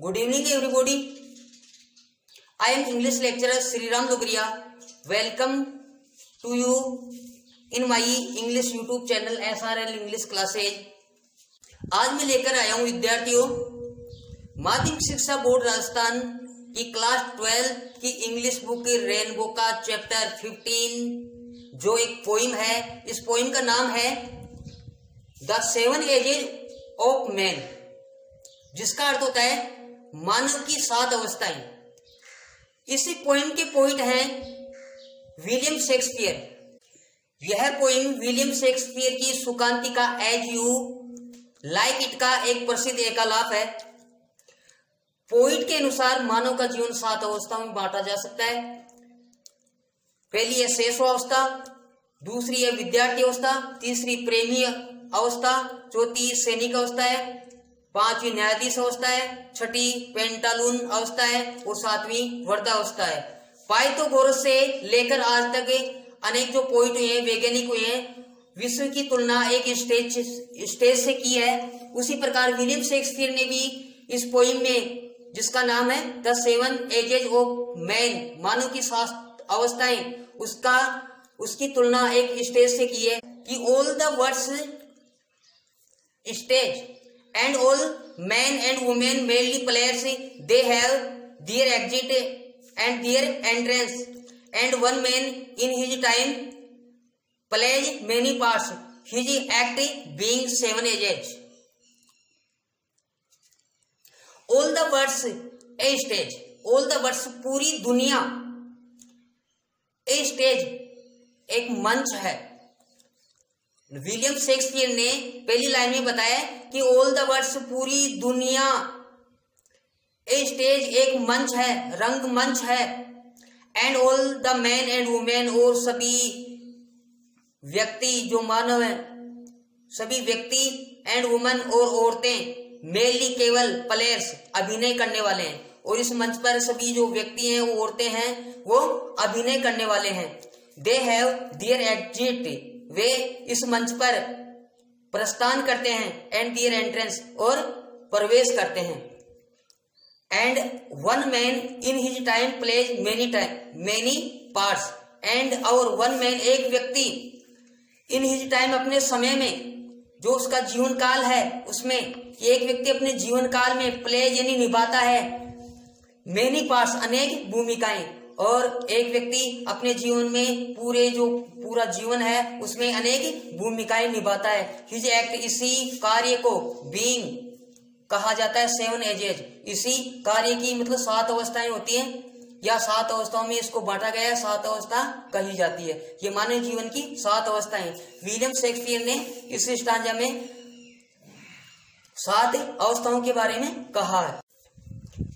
Good evening everybody. I am English lecturer Sriram Lugriya. Welcome to you in my English YouTube channel SRL English Classes. आज मैं लेकर आया हूँ विद्यार्थियों माध्यमिक शिक्षा बोर्ड राजस्थान की क्लास 12 की इंग्लिश बुक रेनबो का चैप्टर 15 जो एक पोइम है। इस पोइम का नाम है द 7 एजेज ऑफ मैन, जिसका अर्थ होता है मानव की 7 अवस्थाएं। इसी पोइम के पोइट हैं विलियम शेक्सपियर। यह पोइम विलियम शेक्सपियर की सुकांतिका एज यू लाइक इट का एक प्रसिद्ध एकालाप है। पोइट के अनुसार मानव का जीवन 7 अवस्थाओं में बांटा जा सकता है। पहली है शेषावस्था, दूसरी है विद्यार्थी अवस्था, तीसरी प्रेमी अवस्था, चौथी सैनिक अवस्था है, पांचवी न्यायाधीश अवस्था है, छठी पेंटालून अवस्था है और सातवीं वृद्धावस्था है। पाइथागोरस से लेकर आज तक अनेक जो पोइट हुए हैं, वैज्ञानिक हुए हैं, विश्व की तुलना एक स्टेज से की है। उसी प्रकार विलियम शेक्सपियर ने भी इस पोइम में, जिसका नाम है द 7 एजेज ऑफ मैन, मानव की 7 अवस्थाएं, उसकी तुलना एक स्टेज से की है कि all the words stage and all men and women mainly players, they have their exit and their entrance, and one man in his time plays many parts, his act being 7 ages. All the words a stage, all the words पूरी दुनिया, a stage एक मंच है। William Shakespeare ने पहली line में बताया कि ऑल द वर्ड्स पूरी दुनिया, ए स्टेज एक मंच है, रंगमंच है, and all the man and women और सभी व्यक्ति जो मानव है, सभी व्यक्ति एंड वुमन और औरतें मेनली केवल प्लेयर्स अभिनय करने वाले हैं। और इस मंच पर सभी जो व्यक्ति हैं, वो औरतें हैं, वो अभिनय करने वाले हैं। दे हैव देयर एग्जिट, वे इस मंच पर प्रस्थान करते हैं, एंड दियर एंट्रेंस और प्रवेश करते हैं। And one man in his time plays many parts, and और वन मैन एक व्यक्ति इन हिज टाइम अपने समय में, जो उसका जीवन काल है, उसमें एक व्यक्ति अपने जीवन काल में प्लेज यानी निभाता है मेनी पार्ट्स अनेक भूमिकाएं, और एक व्यक्ति अपने जीवन में पूरा जीवन है उसमें अनेक भूमिकाएं निभाता है। हिज एक्ट, इसी कार्य को बीइंग कहा जाता है 7 एजेज। इसी कार्य की मतलब 7 अवस्थाएं होती हैं, या 7 अवस्थाओं में इसको बांटा गया है, 7 अवस्था कही जाती है। ये मानव जीवन की 7 अवस्थाएं विलियम शेक्सपियर ने इस स्टांजा में 7 अवस्थाओं के बारे में कहा है।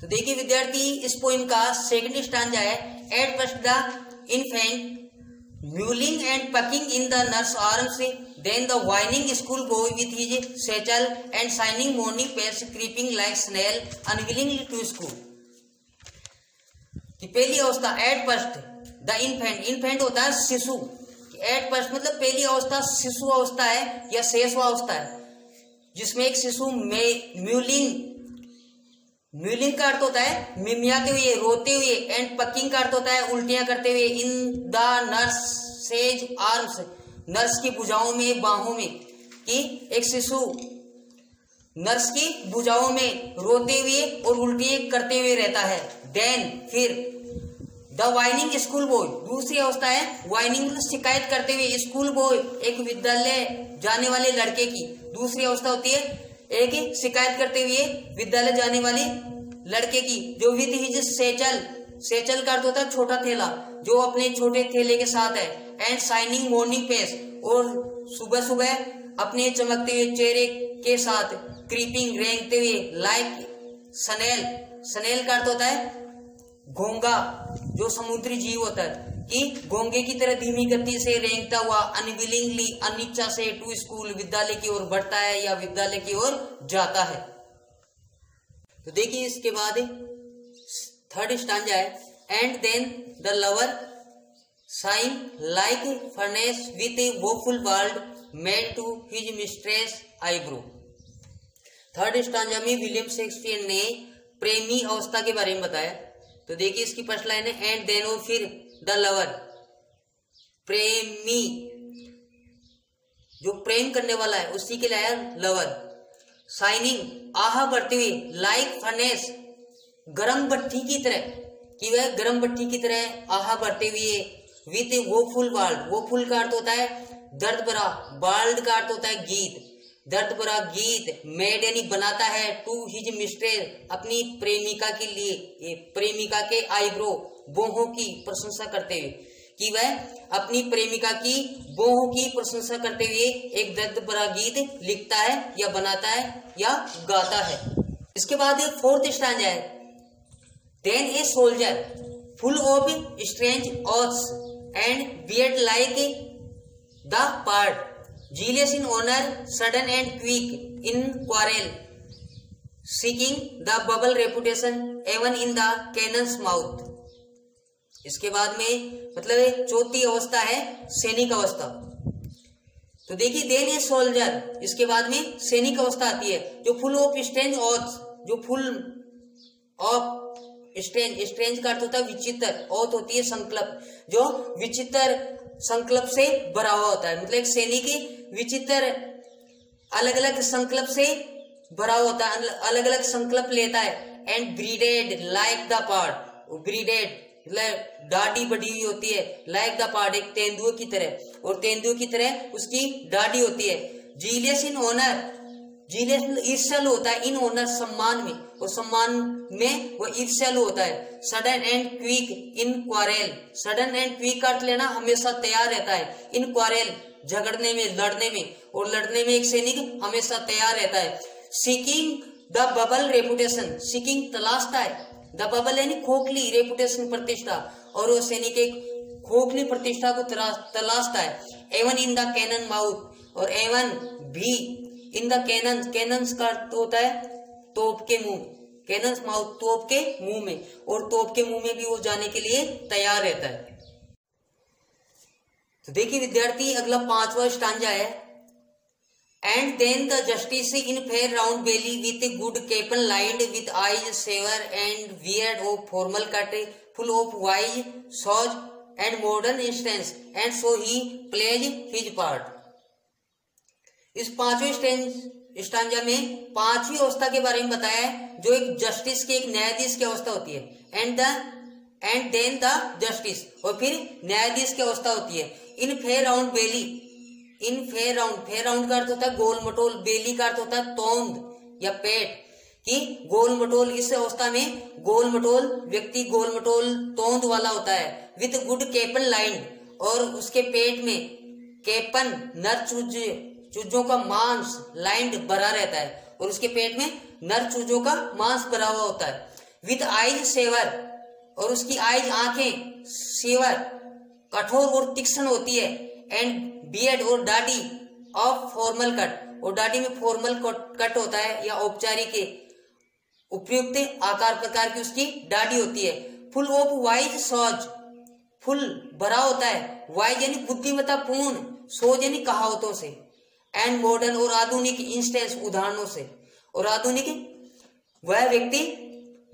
तो देखिए विद्यार्थी, इस पोइम का सेकंड स्टांजा है, at first the infant mewling and puking in the nurse arms, then the whining school boy with his satchel and shining morning face creeping like snail unwillingly to school. पहली अवस्था at first the infant, infant होता है शिशु। At first मतलब पहली अवस्था शिशु अवस्था है या शेषावस्था है, जिसमें एक शिशु म्यूलिंग का अर्थ होता है मिमियाते हुए, रोते हुए, एंड पकिंग का अर्थ होता है उल्टियां करते हुए, in the nurses arms, nurse की भुजाओं में, बाहों में, कि एक शिशु नर्स की भुजाओं में रोते हुए और उल्टियां करते हुए रहता है। देन फिर द वाइनिंग स्कूल बॉय, दूसरी अवस्था है वाइनिंग शिकायत करते हुए, स्कूल बॉय एक विद्यालय जाने वाले लड़के की दूसरी अवस्था होती है, एक शिकायत करते हुए विद्यालय जाने वाले लड़के की, जो विद हिज सेचल, सेचल का अर्थ होता है छोटा थैला, जो अपने छोटे थैले के साथ है, एंड शाइनिंग मॉर्निंग फेस, और सुबह सुबह अपने चमकते हुए चेहरे के साथ, क्रीपिंग रेंगते हुए, लाइक स्नेल, स्नेल का अर्थ होता है घोंगा, जो समुद्री जीव होता है, कि घोंगे की तरह धीमी गति से रेंगता हुआ, अनविलिंगली अनिच्छा से, टू स्कूल विद्यालय की ओर बढ़ता है या विद्यालय की ओर जाता है। तो देखिए इसके बाद थर्ड स्टांजा है, and then the lover shine like furnace with a woeful world made to his mistress eyebrow. Third stanza में विलियम शेक्सपियर ने प्रेमी अवस्था के बारे में बताया। तो देखिए इसकी फर्स्ट लाइन है एंड देन, और फिर द लवर, प्रेमी जो प्रेम करने वाला है उसी के लिए लवर। शाइनिंग, आहा बढ़ते हुए, लाइक फर्नेस, गरम भट्टी की तरह, कि वह गरम भट्टी की तरह आहा बढ़ते हुए, विथ वो फुल वर्ल्ड, वो फुल का अर्थ होता है दर्द भरा, वर्ल्ड का अर्थ होता है गीत, दर्द भरा गीत, मेड यानी बनाता है, टू हिज मिस्ट्रेस, अपनी प्रेमिका के लिए, प्रेमिका के आईब्रो, बाहों की प्रशंसा करते हुए, कि वह अपनी प्रेमिका की बाहों की प्रशंसा करते हुए एक दर्द भरा गीत लिखता है या बनाता है या गाता है। इसके बाद फोर्थ स्टैंजा है, then a soldier full of strange oaths and beard like the pard, jealous in honour, sudden and quick in quarrel, seeking the bubble reputation even in the cannon's mouth. इसके बाद में मतलब चौथी अवस्था है सैनिक अवस्था। तो देखिए देन ए सोल्जर, इसके बाद में सैनिक अवस्था आती है जो फुल ऑफ स्ट्रेंज ऑथ्स, जो फुल ऑफ स्ट्रेंज, स्ट्रेंज का अर्थ होता है विचित्र, औत होती है संकल्प, जो विचित्र संकल्प से भरा हुआ होता है। मतलब एक सैनिक विचित्र अलग अलग संकल्प से भरा होता है, अलग अलग संकल्प लेता है। And braided like the part, braided मतलब दाढ़ी बढ़ी हुई होती है, लाइक द पार्ट एक तेंदुए की तरह, और तेंदुए की तरह उसकी दाढ़ी होती है। जीलियस इन ऑनर, जीलियस ईर्ष्यालु होता है, इन ऑनर सम्मान में, और सम्मान में वो ईर्ष्यालु होता है। Sudden and quick in क्वारेल, sudden and quick का अर्थ लेना हमेशा तैयार रहता है, इन क्वारेल झगड़ने में, लड़ने में, और लड़ने में एक सैनिक हमेशा तैयार रहता है। Seeking the bubble reputation, seeking तलाशता है, द बबल यानी खोखली, रेपुटेशन प्रतिष्ठा, और वो सैनिक एक खोखली प्रतिष्ठा को तलाशता है। Even in the cannon mouth, और एवन भी इन द कैनन, कैनन्स का अर्थ होता है तोप के मुंह, कैनन्स माउथ तोप के मुंह में, और तोप के मुंह में भी वो जाने के लिए तैयार रहता है। तो देखिए विद्यार्थी अगला पांचवा स्टांजा है, and then the justice in fair round belly with good capon lined with eyes severe and beard of formal cut full of wise saws and modern instances and so he plays his part. इस पांचवें stanza में पांचवी अवस्था के बारे में बताया है, जो एक जस्टिस की, एक न्यायाधीश की अवस्था होती है। एंड देन द जस्टिस, और फिर न्यायाधीश की अवस्था होती है। इन फेयर राउंड बेली, इन फेयर राउंड, फेयर राउंड का अर्थ होता है गोल मटोल, बेली का अर्थ होता है तोंद या पेट, कि गोल मटोल, इस अवस्था में गोल मटोल व्यक्ति गोल मटोल तोंद वाला होता है। विथ गुड केपन लाइन, और उसके पेट में केपन नर चूजों का मांस लाइंड भरा रहता है, और उसके पेट में नर चूजों का मांस भरा हुआ होता है। विथ आइज सेवर, और उसकी आइज आंखें सेवर कठोर और तीक्ष्ण होती है। एंड बियर्ड और दाढ़ी ऑफ फॉर्मल कट, और दाढ़ी में फॉर्मल कट होता है या औपचारिक उपयुक्त आकार प्रकार की उसकी दाढ़ी होती है। फुल ऑफ वाइज सॉज, फुल भरा होता है, वाइज यानी बुद्धिमत्ता पूर्ण, सोज यानी कहावतों से, एंड मॉडर्न और आधुनिक इंस्टेंस उदाहरणों से, और आधुनिक वह व्यक्ति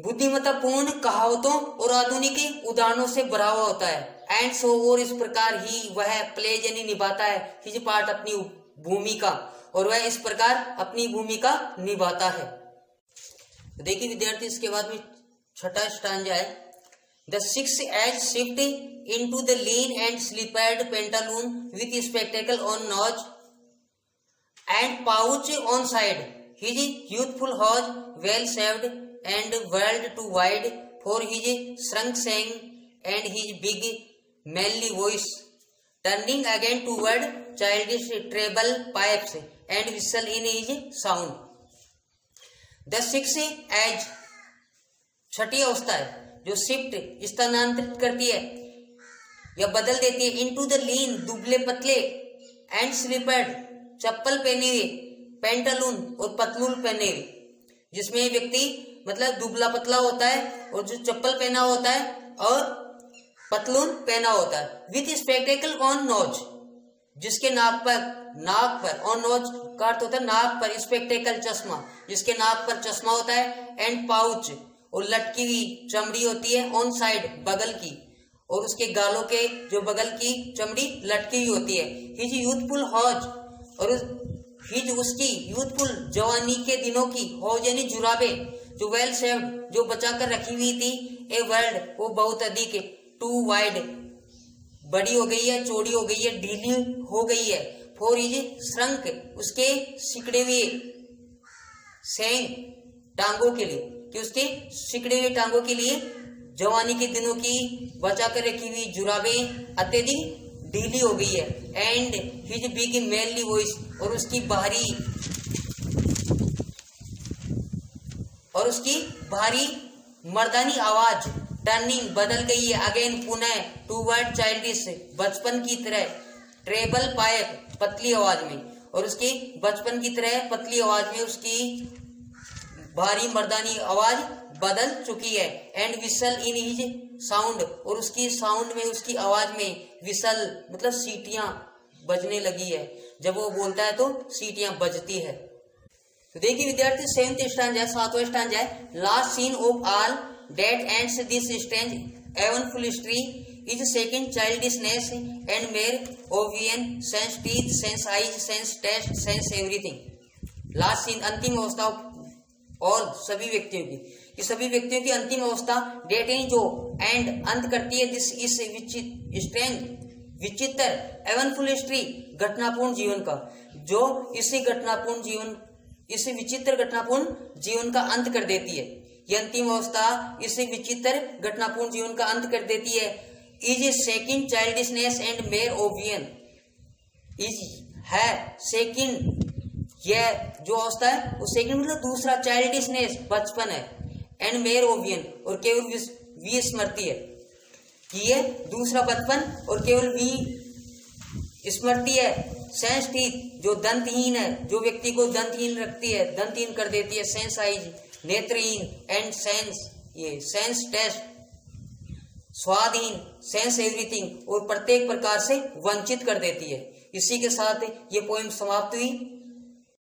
बुद्धिमत्ता पूर्ण कहावतों और आधुनिक उदाहरणों से भरा हुआ होता है। एंड सो, और इस प्रकार ही वह प्लेज यानी निभाता है हिज पार्ट, अपनी भूमिका, और वह इस प्रकार अपनी भूमिका निभाता है। तो देखिए विद्यार्थी इसके बाद में छठा स्टांजा है, the six age shift into the lean and slippered pantaloon with spectacle on nose and pouch on side, his youthful hose well shaved and world too wide for his shrunk shank and his big manly voice, turning again toward childish treble pipes and whistle in his sound. The sixth age, छठी अवस्था है, जो shift स्थानांतरित करती है या बदल देती है, इनटू द लीन दुबले पतले, एंड स्लीपर्ड चप्पल पहने हुए, पेंटालून और पतलून पहने हुए, जिसमें व्यक्ति मतलब दुबला पतला होता है और जो चप्पल पहना होता है और पतलून पहना होता है। विथ स्पेक्टेकल ऑन नोज, जिसके नाक पर ऑन नोज का अर्थ होता है नाक पर, स्पेक्टेकल चश्मा, जिसके नाक पर चश्मा होता है। एंड पाउच, और लटकी हुई चमड़ी होती है ऑन साइड बगल की, और उसके गालों के जो बगल की चमड़ी लटकी हुई होती है। हिज यूथफुल हौज, और हिज उसकी यूथफुल जवानी के दिनों की हौज यानी जुराबे जो वेल शेव्ड जो बचा कर रखी हुई थी, ए वर्ल्ड वो बहुत अधिक टू वाइड बड़ी हो गई है, चौड़ी हो गई है, ढीली हो गई है। फॉर इज श्रंक उसके सिकड़े हुए सेंग टांगों के लिए, कि उसके सिकड़े हुए टांगों के लिए जवानी के दिनों की बचा कर रखी हुई जुराबे अत्यधिक ढीली हो गई है। And his big mainly voice, और उसकी भारी मर्दानी आवाज टर्निंग बदल गई है अगेन पुनः टूवर्ड चाइल्डिश बचपन की तरह, ट्रेबल पाइप पतली आवाज में, और उसकी बचपन की तरह पतली आवाज में उसकी भारी मर्दानी आवाज बदल चुकी है। And whistle in his sound, और उसकी साउंड में उसकी आवाज में विसल मतलब सीटियां बजने लगी है, जब वो बोलता है तो सीटियां बजती है। तो देखिए विद्यार्थी 7th स्टैंजा 7वां स्टैंजा है, last scene of all that ends this strange eventful history is second childishness and mere oblivion, sense teeth, sense eyes, sense taste, sense everything। Last scene अंतिम अवस्था और सभी व्यक्तियों की, कि सभी व्यक्तियों की अंतिम अवस्था डेट इन जो एंड अंत करती है दिस इस स्ट्रेंज विचित्र एवनफुल हिस्ट्री घटनापूर्ण जीवन का, जो इस विचित्र घटनापूर्ण जीवन का अंत कर देती है। ये अंतिम अवस्था इस विचित्र घटनापूर्ण जीवन का अंत कर देती है। Is second childishness and mere ओवियन, इज है सेकिंड, यह जो अवस्था है वो सेकिंड मतलब दूसरा, चाइल्डिशनेस बचपन है, एंड मेयर ओवियन और केवल विस्मृति है, कि ये दूसरा बचपन और केवल विस्मृति है। सेंस टीथ जो दंतहीन है, जो व्यक्ति को दंतहीन रखती है, दंतहीन कर देती है। सेंस आइज नेत्रहीन, एंड सेंस टेस्ट स्वादहीन, सेंस एवरीथिंग और प्रत्येक प्रकार से वंचित कर देती है। इसी के साथ ये पोएम समाप्त हुई।